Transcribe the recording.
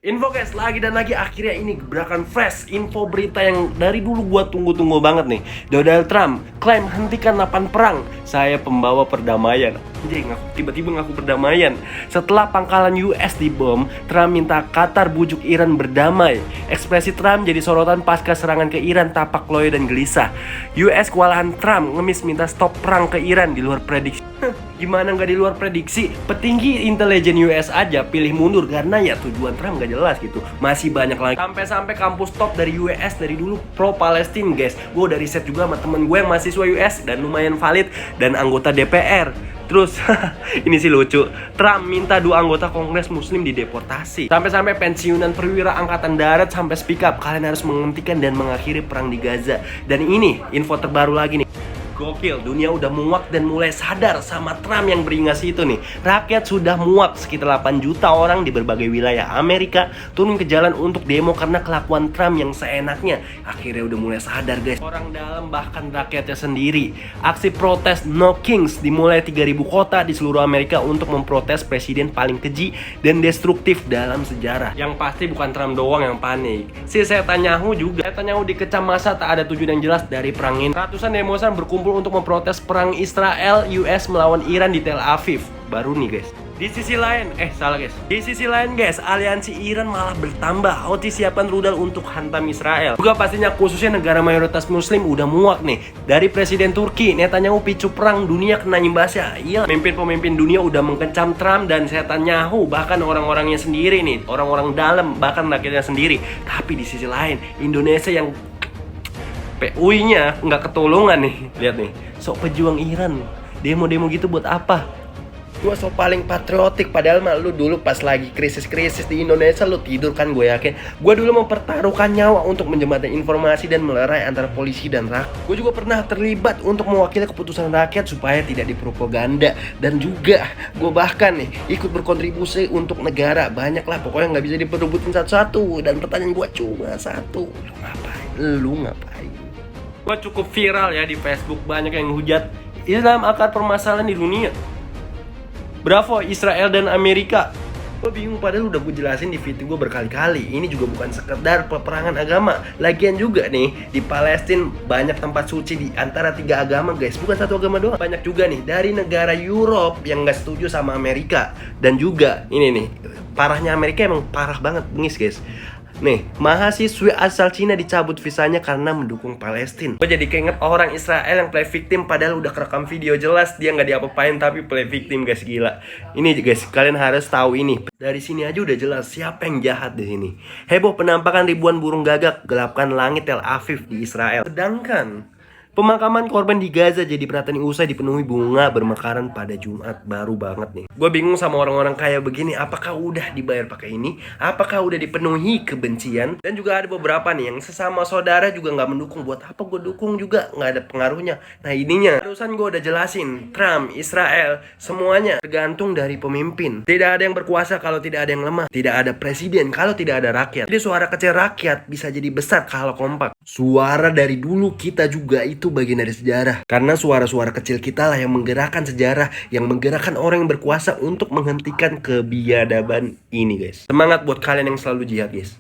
Info guys, lagi dan lagi akhirnya ini gebrakan fresh. Info berita yang dari dulu gua tunggu-tunggu banget nih. Donald Trump klaim hentikan 8 perang. Saya pembawa perdamaian. Anjing, tiba-tiba ngaku perdamaian. Setelah pangkalan US dibom, Trump minta Qatar bujuk Iran berdamai. Ekspresi Trump jadi sorotan pasca serangan ke Iran tapak loyo dan gelisah. US kewalahan Trump ngemis minta stop perang ke Iran di luar prediksi. Gimana nggak di luar prediksi? Petinggi intelijen US aja pilih mundur karena ya tujuan Trump nggak jelas gitu. Masih banyak lagi. Sampai-sampai kampus top dari US dari dulu pro Palestina guys. Gue udah riset juga sama temen gue yang mahasiswa US dan lumayan valid dan anggota DPR. Terus ini sih lucu. Trump minta 2 anggota Kongres Muslim dideportasi. Sampai-sampai pensiunan perwira angkatan darat sampai speak up, kalian harus menghentikan dan mengakhiri perang di Gaza. Dan ini info terbaru lagi nih. Gokil, dunia udah muak dan mulai sadar sama Trump yang beringas itu nih. Rakyat sudah muak, sekitar 8 juta orang di berbagai wilayah Amerika turun ke jalan untuk demo karena kelakuan Trump yang seenaknya. Akhirnya udah mulai sadar guys. Orang dalam bahkan rakyatnya sendiri. Aksi protes No Kings dimulai 3.000 kota di seluruh Amerika untuk memprotes presiden paling keji dan destruktif dalam sejarah. Yang pasti bukan Trump doang yang panik. Si Netanyahu juga. Netanyahu dikecam masa tak ada tujuan yang jelas dari perang ini. Ratusan demonstran berkumpul untuk memprotes perang Israel US melawan Iran di Tel Aviv. Baru nih guys. Di sisi lain, Di sisi lain guys, aliansi Iran malah bertambah. Houthi siapkan rudal untuk hantam Israel. Juga pastinya khususnya negara mayoritas muslim udah muak nih. Dari Presiden Turki, Netanyahu picu perang dunia kena imbasnya. Iya, pemimpin-pemimpin dunia udah mengkecam Trump dan Netanyahu, bahkan orang-orangnya sendiri nih, orang-orang dalam, bahkan rakyatnya sendiri. Tapi di sisi lain, Indonesia yang PUI-nya nggak ketolongan nih. Lihat nih, sok pejuang Iran. Demo-demo gitu buat apa? Gua sok paling patriotik, padahal mah lu dulu pas lagi krisis-krisis di Indonesia lu tidur kan, gue yakin. Gua dulu mempertaruhkan nyawa untuk menjembatani informasi dan melerai antara polisi dan rakyat. Gue juga pernah terlibat untuk mewakili keputusan rakyat supaya tidak dipropaganda. Dan juga gue bahkan nih ikut berkontribusi untuk negara. Banyak lah, pokoknya nggak bisa diperebutin satu-satu. Dan pertanyaan gue cuma satu, Lu ngapain? Gue cukup viral ya di Facebook, banyak yang hujat Islam akar permasalahan di dunia. Bravo Israel dan Amerika. Gue bingung, padahal udah gue jelasin di video gue berkali-kali. Ini juga bukan sekedar peperangan agama. Lagian juga nih, di Palestina banyak tempat suci di antara 3 agama guys. Bukan satu agama doang. Banyak juga nih dari negara Europe yang gak setuju sama Amerika. Dan juga ini nih, parahnya Amerika emang parah banget, bengis guys. Nih, mahasiswa asal Cina dicabut visanya karena mendukung Palestina. Gue jadi keinget orang Israel yang play victim, padahal udah kerekam video jelas dia nggak diapa-apain tapi play victim guys, gila. Ini guys, kalian harus tahu ini. Dari sini aja udah jelas siapa yang jahat di sini. Heboh penampakan ribuan burung gagak gelapkan langit Tel Aviv di Israel. Sedangkan pemakaman korban di Gaza jadi perhatian usai dipenuhi bunga bermekaran pada Jumat. Baru banget nih. Gue bingung sama orang-orang kaya begini. Apakah udah dibayar pakai ini? Apakah udah dipenuhi kebencian? Dan juga ada beberapa nih yang sesama saudara juga gak mendukung. Buat apa gue dukung juga? Gak ada pengaruhnya. Nah ininya, barusan gue udah jelasin. Trump, Israel, semuanya tergantung dari pemimpin. Tidak ada yang berkuasa kalau tidak ada yang lemah. Tidak ada presiden kalau tidak ada rakyat. Jadi suara kecil rakyat bisa jadi besar kalau kompak. Suara dari dulu kita juga itu bagian dari sejarah. Karena suara-suara kecil kita lah yang menggerakkan sejarah, yang menggerakkan orang yang berkuasa untuk menghentikan kebiadaban ini guys. Semangat buat kalian yang selalu jihad guys.